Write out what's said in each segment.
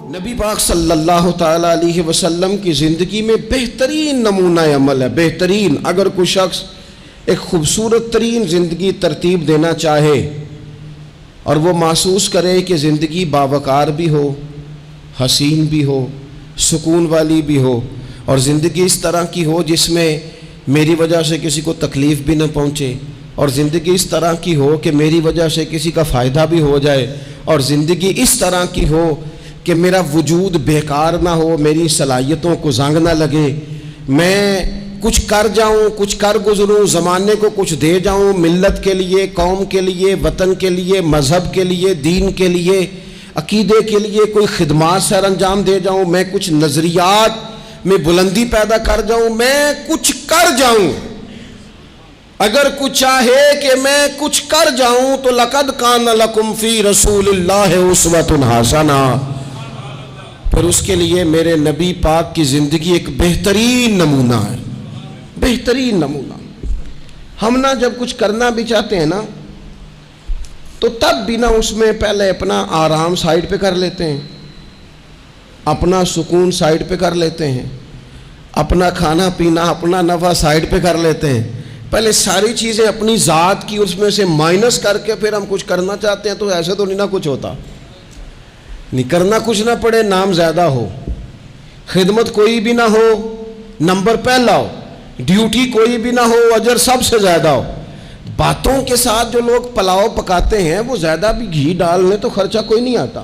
نبی پاک صلی اللہ تعالیٰ علیہ وسلم کی زندگی میں بہترین نمونہ عمل ہے. بہترین. اگر کوئی شخص ایک خوبصورت ترین زندگی ترتیب دینا چاہے اور وہ محسوس کرے کہ زندگی باوقار بھی ہو, حسین بھی ہو, سکون والی بھی ہو, اور زندگی اس طرح کی ہو جس میں میری وجہ سے کسی کو تکلیف بھی نہ پہنچے, اور زندگی اس طرح کی ہو کہ میری وجہ سے کسی کا فائدہ بھی ہو جائے, اور زندگی اس طرح کی ہو کہ میرا وجود بیکار نہ ہو, میری صلاحیتوں کو زنگ نہ لگے, میں کچھ کر جاؤں, کچھ کر گزروں, زمانے کو کچھ دے جاؤں, ملت کے لیے, قوم کے لیے, وطن کے لیے, مذہب کے لیے, دین کے لیے, عقیدے کے لیے کوئی خدمات سر انجام دے جاؤں, میں کچھ نظریات میں بلندی پیدا کر جاؤں, میں کچھ کر جاؤں. اگر کچھ چاہے کہ میں کچھ کر جاؤں تو لقد کان لکم فی رسول اللہ اسوۃ حسنہ, پھر اس کے لیے میرے نبی پاک کی زندگی ایک بہترین نمونہ ہے. بہترین نمونہ. ہم نا جب کچھ کرنا بھی چاہتے ہیں نا تو تب بھی نا اس میں پہلے اپنا آرام سائیڈ پہ کر لیتے ہیں, اپنا سکون سائیڈ پہ کر لیتے ہیں, اپنا کھانا پینا, اپنا نفع سائیڈ پہ کر لیتے ہیں. پہلے ساری چیزیں اپنی ذات کی اس میں سے مائنس کر کے پھر ہم کچھ کرنا چاہتے ہیں. تو ایسے تو نہیں نہ کچھ ہوتا, نہیں کرنا کچھ نہ پڑے, نام زیادہ ہو, خدمت کوئی بھی نہ ہو, نمبر پہلا ہو, ڈیوٹی کوئی بھی نہ ہو, اجر سب سے زیادہ ہو. باتوں کے ساتھ جو لوگ پلاؤ پکاتے ہیں وہ زیادہ بھی گھی ڈال لیں تو خرچہ کوئی نہیں آتا.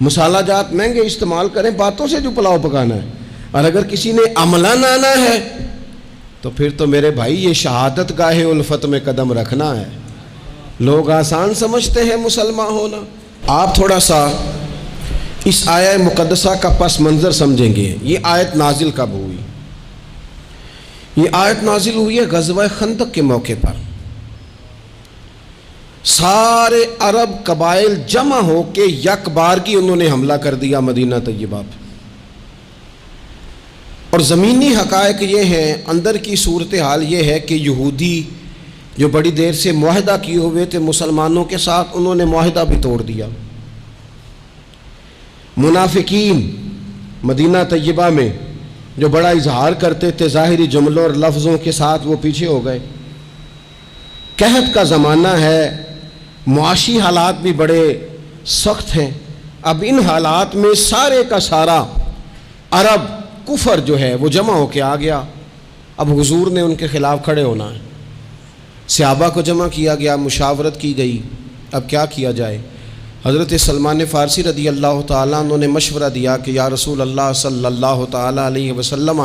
مسالہ جات مہنگے استعمال کریں, باتوں سے جو پلاؤ پکانا ہے. اور اگر کسی نے عملاً آنا ہے تو پھر تو میرے بھائی یہ شہادت گاہ الفت میں قدم رکھنا ہے. لوگ آسان سمجھتے ہیں مسلمان ہونا. آپ تھوڑا سا اس آیہ مقدسہ کا پس منظر سمجھیں گے. یہ آیت نازل کب ہوئی؟ یہ آیت نازل ہوئی ہے غزوہ خندق کے موقع پر. سارے عرب قبائل جمع ہو کے یک بارگی انہوں نے حملہ کر دیا مدینہ طیبہ پہ. اور زمینی حقائق یہ ہیں, اندر کی صورتحال یہ ہے کہ یہودی جو بڑی دیر سے معاہدہ کیے ہوئے تھے مسلمانوں کے ساتھ, انہوں نے معاہدہ بھی توڑ دیا. منافقین مدینہ طیبہ میں جو بڑا اظہار کرتے تھے ظاہری جملوں اور لفظوں کے ساتھ, وہ پیچھے ہو گئے. قحط کا زمانہ ہے, معاشی حالات بھی بڑے سخت ہیں. اب ان حالات میں سارے کا سارا عرب کفر جو ہے وہ جمع ہو کے آ گیا. اب حضور نے ان کے خلاف کھڑے ہونا ہے. صحابہ کو جمع کیا گیا, مشاورت کی گئی, اب کیا کیا جائے. حضرت سلمان فارسی رضی اللہ تعالیٰ انہوں نے مشورہ دیا کہ یا رسول اللہ صلی اللہ تعالیٰ علیہ وسلم,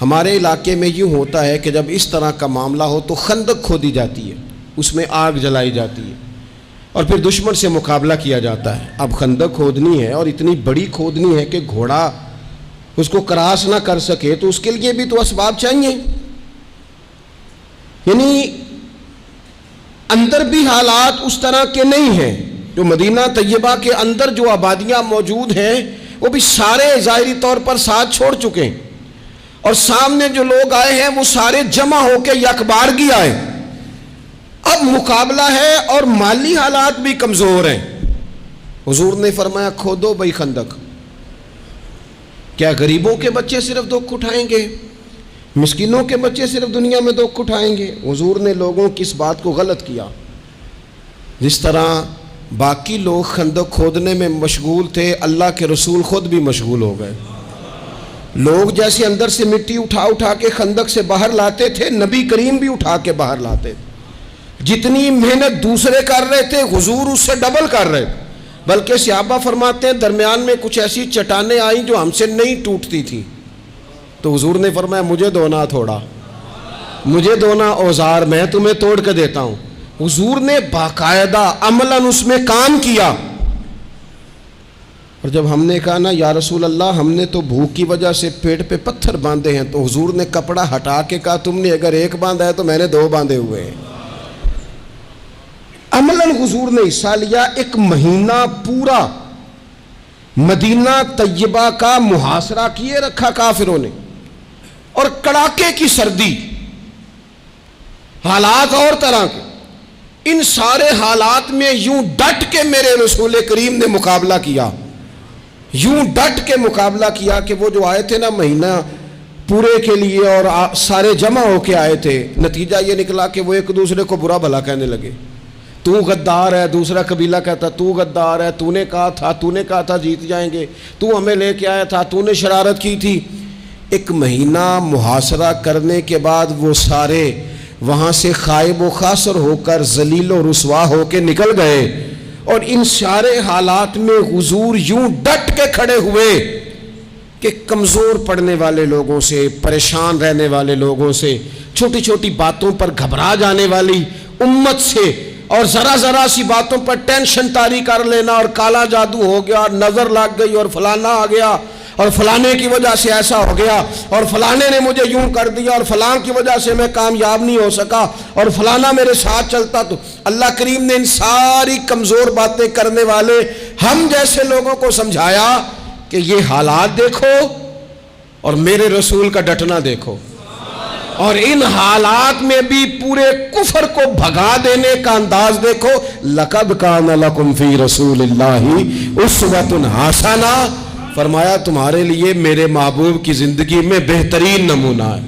ہمارے علاقے میں یوں ہوتا ہے کہ جب اس طرح کا معاملہ ہو تو خندق کھودی جاتی ہے, اس میں آگ جلائی جاتی ہے اور پھر دشمن سے مقابلہ کیا جاتا ہے. اب خندق کھودنی ہے اور اتنی بڑی کھودنی ہے کہ گھوڑا اس کو کراس نہ کر سکے, تو اس کے لیے بھی تو اسباب چاہیے. یعنی اندر بھی حالات اس طرح کے نہیں ہیں. جو مدینہ طیبہ کے اندر جو آبادیاں موجود ہیں وہ بھی سارے ظاہری طور پر ساتھ چھوڑ چکے ہیں, اور سامنے جو لوگ آئے ہیں وہ سارے جمع ہو کے یکبارگی آئے. اب مقابلہ ہے اور مالی حالات بھی کمزور ہیں. حضور نے فرمایا کھودو بھائی خندق. کیا غریبوں کے بچے صرف دکھ اٹھائیں گے, مسکینوں کے بچے صرف دنیا میں دکھ اٹھائیں گے؟ حضور نے لوگوں کی اس بات کو غلط کیا. جس طرح باقی لوگ خندق کھودنے میں مشغول تھے, اللہ کے رسول خود بھی مشغول ہو گئے. لوگ جیسے اندر سے مٹی اٹھا اٹھا کے خندق سے باہر لاتے تھے, نبی کریم بھی اٹھا کے باہر لاتے تھے. جتنی محنت دوسرے کر رہے تھے حضور اس سے ڈبل کر رہے تھے. بلکہ صحابہ فرماتے ہیں درمیان میں کچھ ایسی چٹانیں آئیں جو ہم سے نہیں ٹوٹتی تھی, تو حضور نے فرمایا مجھے دو نا تھوڑا, مجھے دو نا اوزار, میں تمہیں توڑ کے دیتا ہوں. حضور نے باقاعدہ عملاً اس میں کام کیا. اور جب ہم نے کہا نا یا رسول اللہ ہم نے تو بھوک کی وجہ سے پیٹ پہ پتھر باندھے ہیں, تو حضور نے کپڑا ہٹا کے کہا تم نے اگر ایک باندھا ہے تو میں نے دو باندھے ہوئے ہیں. عملاً حضور نے حصہ لیا. ایک مہینہ پورا مدینہ طیبہ کا محاصرہ کیے رکھا کافروں نے, اور کڑاکے کی سردی, حالات اور طرح کے. ان سارے حالات میں یوں ڈٹ کے میرے رسول کریم نے مقابلہ کیا. یوں ڈٹ کے مقابلہ کیا کہ وہ جو آئے تھے نا مہینہ پورے کے لیے اور سارے جمع ہو کے آئے تھے، نتیجہ یہ نکلا کہ وہ ایک دوسرے کو برا بھلا کہنے لگے. تو غدار ہے، دوسرا قبیلہ کہتا تو غدار ہے، تو نے کہا تھا جیت جائیں گے، تو ہمیں لے کے آیا تھا، تو نے شرارت کی تھی. ایک مہینہ محاصرہ کرنے کے بعد وہ سارے وہاں سے خائب و خاسر ہو کر ذلیل و رسوا ہو کے نکل گئے. اور ان سارے حالات میں حضور یوں ڈٹ کے کھڑے ہوئے کہ کمزور پڑنے والے لوگوں سے، پریشان رہنے والے لوگوں سے، چھوٹی چھوٹی باتوں پر گھبرا جانے والی امت سے، اور ذرا سی باتوں پر ٹینشن طاری کر لینا اور کالا جادو ہو گیا اور نظر لگ گئی اور فلانا آ گیا اور فلانے کی وجہ سے ایسا ہو گیا اور فلانے نے مجھے یوں کر دیا اور فلان کی وجہ سے میں کامیاب نہیں ہو سکا اور فلانا میرے ساتھ چلتا. تو اللہ کریم نے ان ساری کمزور باتیں کرنے والے ہم جیسے لوگوں کو سمجھایا کہ یہ حالات دیکھو اور میرے رسول کا ڈٹنا دیکھو، اور ان حالات میں بھی پورے کفر کو بھگا دینے کا انداز دیکھو. لَقَدْ كَانَ لَكُمْ فِي رَسُولِ اللَّهِ أُسْوَةٌ حَسَنَةٌ، فرمایا تمہارے لیے میرے محبوب کی زندگی میں بہترین نمونہ ہے.